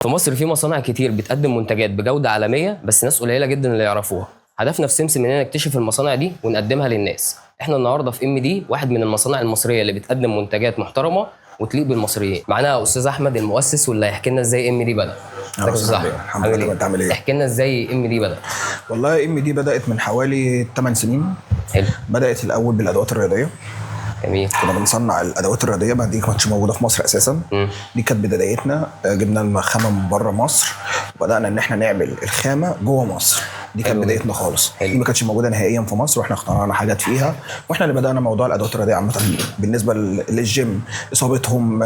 في مصر في مصانع كتير بتقدم منتجات بجودة عالمية، بس ناس قليلة جدا اللي يعرفوها. هدفنا في سمسم اننا نكتشف المصانع دي ونقدمها للناس. احنا النهارده في ام دي، واحد من المصانع المصرية اللي بتقدم منتجات محترمة وتليق بالمصريين. معانا استاذ احمد المؤسس واللي هيحكي لنا ازاي ام دي بدأ. ازيك يا استاذ احمد؟ الحمد لله. انت عامل ايه؟ احكي لنا ازاي ام دي بدأ. والله ام دي بدات من حوالي 8 سنين. حلو. بدات الاول بالادوات الرياضيه. جميل. كنا بنصنع الادوات الرياضيه، ما دي ما كانتش موجوده في مصر اساسا. دي كانت بدايتنا. جبنا الخامه من بره مصر وبدانا ان احنا نعمل الخامه جوه مصر. دي كانت بدايتنا خالص. دي ما كانتش موجوده نهائيا في مصر، واحنا اخترعنا حاجات فيها، واحنا اللي بدانا موضوع الادوات الرياضيه عامه. بالنسبه للجيم، اصابتهم،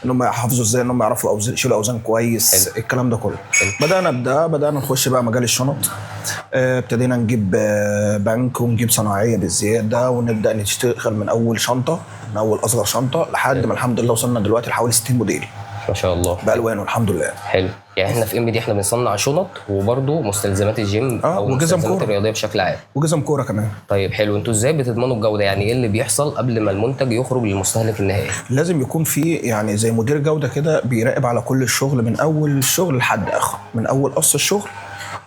انهم يحافظوا ازاي، انهم يعرفوا يشيلوا اوزان كويس. الكلام ده كله بدانا نخش بقى مجال الشنط. ابتدينا نجيب بنك ونجيب صناعيه بالزياده، ونبدا نشتغل من اول شنطه، من اول اصغر شنطه لحد ما الحمد لله وصلنا دلوقتي لحوالي 60 موديل ما شاء الله بالوانه الحمد لله. حلو. يعني احنا في ام دي احنا بنصنع شنط وبرده مستلزمات الجيم او مستلزمات الرياضيه بشكل عام، وجزم كوره كمان. طيب حلو. انتوا ازاي بتضمنوا الجوده؟ يعني ايه اللي بيحصل قبل ما المنتج يخرج للمستهلك النهائي؟ لازم يكون في يعني زي مدير جوده كده بيراقب على كل الشغل، من اول الشغل لحد اخره، من اول قص الشغل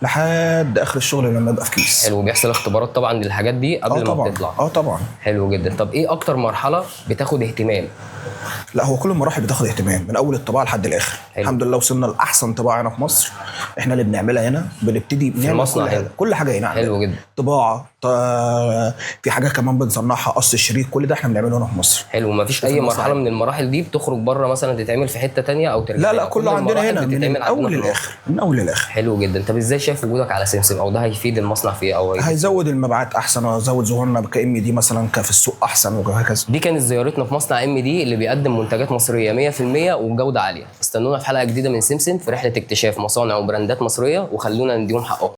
لحد اخر الشغل لما يبقى في كيس. حلو. بيحصل اختبارات طبعا للحاجات دي قبل ما بتطلع؟ طبعا. حلو جدا. طب ايه اكتر مرحله بتاخد اهتمام؟ لا، هو كل المراحل بتاخد اهتمام من اول الطباعه لحد الاخر. حلو. الحمد لله وصلنا لاحسن طباعه هنا في مصر. احنا اللي بنعملها هنا، بنبتدي بنعمل كل حاجه هنا. حلو جدا. طباعه، في حاجه كمان بنصنعها، قص الشريط، كل ده احنا بنعمله هنا في مصر. حلو. مفيش اي مرحله من المراحل دي بتخرج بره مثلا تتعمل في حته تانية او ترجع؟ لا كله عندنا هنا من اول للاخر، من اول للاخر. حلو جدا. طب ازاي شايف وجودك على سمسم، او ده هيفيد المصنع في ايه؟ او هيزود المبيعات احسن، وهيزود ظهورنا كام دي مثلا في السوق احسن وهكذا. دي كانت زيارتنا في مصنع ام دي اللي بيقدم منتجات مصريه 100% وبجوده عاليه. استنونا في حلقه جديده من سمسم في رحله اكتشاف مصانع وبراندات مصريه، وخلونا نديهم حقهم.